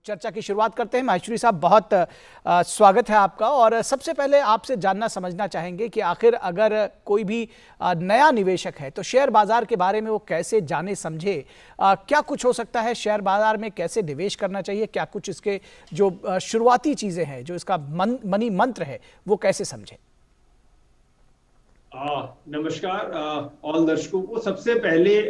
चर्चा की शुरुआत करते हैं। माहेश्वरी साहब, बहुत स्वागत है आपका। और सबसे पहले आपसे जानना समझना चाहेंगे कि आखिर अगर कोई भी नया निवेशक है तो शेयर बाजार के बारे में वो कैसे जाने समझे, क्या कुछ हो सकता है शेयर बाजार में, कैसे निवेश करना चाहिए, क्या कुछ इसके जो शुरुआती चीजें हैं, जो इसका मनी मंत्र है, वो कैसे समझे? नमस्कार ऑल दर्शकों को। सबसे पहले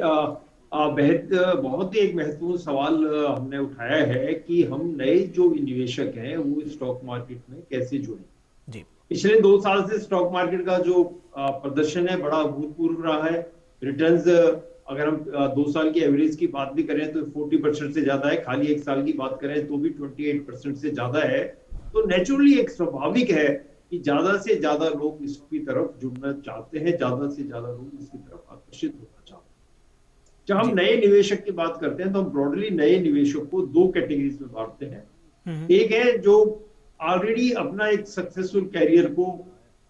बहुत ही एक महत्वपूर्ण सवाल हमने उठाया है कि हम नए जो निवेशक हैं वो स्टॉक मार्केट में कैसे जुड़े। जी। पिछले 2 साल से स्टॉक मार्केट का जो प्रदर्शन है बड़ा अभूतपूर्व रहा है। रिटर्न्स अगर हम 2 साल की एवरेज की बात भी करें तो 40% से ज्यादा है, खाली 1 साल की बात करें तो भी 28% से ज्यादा है। तो नेचुरली एक स्वाभाविक है कि ज्यादा से ज्यादा लोग इसकी तरफ जुड़ना चाहते हैं, ज्यादा से ज्यादा लोग इसकी तरफ आकर्षित होना चाहते हैं। जब हम जी। नए निवेशक की बात करते हैं तो हम ब्रॉडली नए निवेशक को 2 कैटेगरीज में बांटते हैं। एक है जो ऑलरेडी अपना एक सक्सेसफुल कैरियर को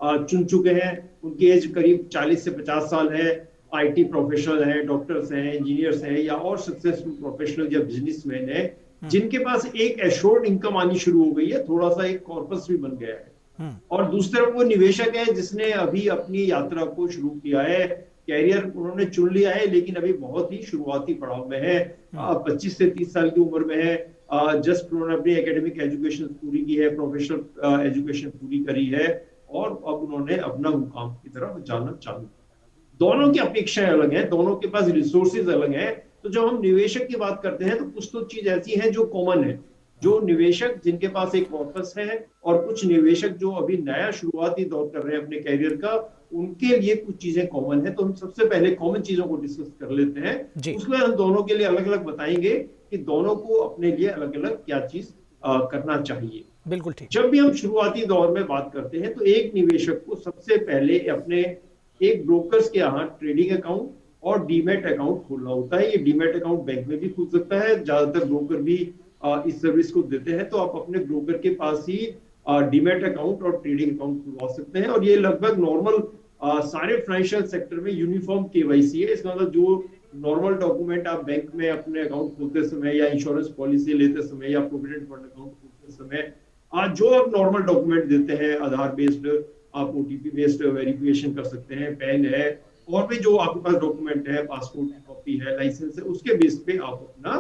चुन चुके हैं, उनकी एज करीब 40 से 50 साल है, आईटी प्रोफेशनल हैं, डॉक्टर्स हैं, इंजीनियर्स हैं या और सक्सेसफुल प्रोफेशनल या बिजनेसमैन है, जिनके पास एक एश्योर्ड इनकम आनी शुरू हो गई है, थोड़ा सा एक कॉर्पस भी बन गया है। और दूसरी तरफ वो निवेशक है जिसने अभी अपनी यात्रा को शुरू किया है, कैरियर उन्होंने चुन लिया है लेकिन अभी बहुत ही शुरुआती पड़ाव में है, 25 से 30 साल की उम्र में है, जस्ट उन्होंने अपनी एकेडमिक एजुकेशन पूरी की है, प्रोफेशनल एजुकेशन पूरी करी है और अब उन्होंने अपना मुकाम की तरफ जाना चालू। दोनों की अपेक्षाएं अलग हैं, दोनों के पास रिसोर्सेज अलग हैं। तो जब हम निवेशक की बात करते हैं तो कुछ तो चीज ऐसी है जो कॉमन है, जो निवेशक जिनके पास एक कॉर्पस है और कुछ निवेशक जो अभी नया शुरुआती दौर कर रहे हैं अपने कैरियर का, उनके लिए कुछ चीजें कॉमन है। तो हम सबसे पहले कॉमन चीजों को डिस्कस कर लेते हैं, उसके बाद हम दोनों के लिए अलग अलग बताएंगे कि दोनों को अपने लिए अलग अलग क्या चीज करना चाहिए। बिल्कुल ठीक। जब भी हम शुरुआती दौर में बात करते हैं तो एक निवेशक को सबसे पहले अपने एक ब्रोकर्स के यहाँ ट्रेडिंग अकाउंट और डीमैट अकाउंट खोलना होता है। ये डीमैट अकाउंट बैंक में भी खुल सकता है, ज्यादातर ब्रोकर भी इस सर्विस को देते हैं। तो आप अपने ब्रोकर के पास ही डीमैट अकाउंट और ट्रेडिंग अकाउंट खुलवा सकते हैं और ये लगभग नॉर्मल सारे फाइनेंशियल सेक्टर में यूनिफॉर्म केवाईसी है। इसका मतलब जो नॉर्मल डॉक्यूमेंट आप बैंक में अपने अकाउंट खोलते समय या इंश्योरेंस पॉलिसी लेते समय या प्रोविडेंट फंड अकाउंट खोलते समय जो आप नॉर्मल डॉक्यूमेंट देते हैं, आधार बेस्ड, आप ओटीपी बेस्ड वेरिफिकेशन कर सकते हैं, पैन है और भी जो आपके पास डॉक्यूमेंट है, पासपोर्ट की कॉपी है, लाइसेंस है, उसके बेस पे आप अपना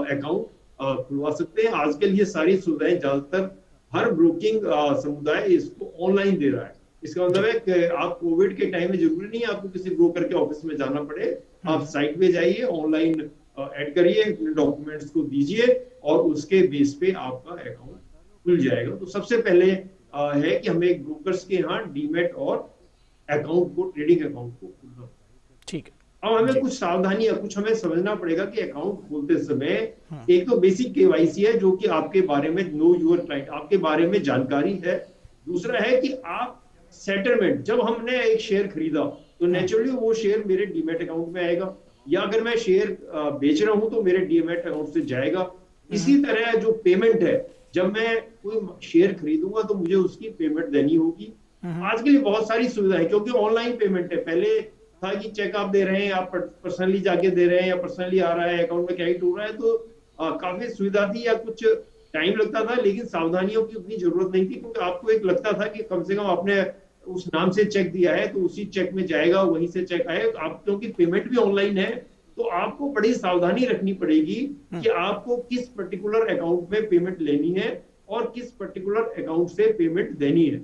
अकाउंट खुलवा सकते हैं। आजकल ये सारी सुविधाएं ज्यादातर हर ब्रोकिंग समुदाय इसको ऑनलाइन दे रहा है। इसका मतलब है कि आप कोविड के टाइम में जरूरी नहीं है आपको किसी ब्रोकर के ऑफिस में जाना पड़े, आप साइट पे जाइए, ऑनलाइन ऐड करिए, डॉक्यूमेंट्स को दीजिए और उसके बेस पे आपका अकाउंट खुल जाएगा। तो सबसे पहले है कि हमें ब्रोकर्स के यहाँ डीमैट और अकाउंट को, ट्रेडिंग अकाउंट को खोलना। ठीक है। अब हमें कुछ सावधानी, कुछ हमें समझना पड़ेगा कि अकाउंट खोलते समय एक तो बेसिक केवाईसी है जो कि आपके बारे में, नो योर क्लाइंट, आपके बारे में जानकारी है। दूसरा है कि आप सेटलमेंट, जब हमने एक शेयर खरीदा तो नेचुरली वो शेयर मेरे डीमैट अकाउंट में आएगा, या अगर मैं शेयर बेच रहा हूं तो मेरे डीमैट अकाउंट से जाएगा। इसी तरह जो पेमेंट है, जब मैं कोई शेयर खरीदूंगा तो मुझे उसकी पेमेंट देनी होगी। आज के लिए बहुत सारी सुविधा है क्योंकि ऑनलाइन पेमेंट है। पहले था कि चेक आप दे रहे हैं, आप पर्सनली जाके दे रहे हैं या पर्सनली आ रहा है, अकाउंट में क्रेडिट हो रहा है, तो काफी सुविधा थी या कुछ टाइम लगता था, लेकिन सावधानियों की उतनी जरूरत नहीं थी क्योंकि आपको एक लगता था कि कम से कम आपने उस नाम से चेक दिया है तो उसी चेक में जाएगा, वहीं से चेक आएगा। आप क्योंकि पेमेंट भी ऑनलाइन है तो आपको बड़ी सावधानी रखनी पड़ेगी कि आपको किस पर्टिकुलर अकाउंट में पेमेंट लेनी है और किस पर्टिकुलर अकाउंट से पेमेंट देनी है।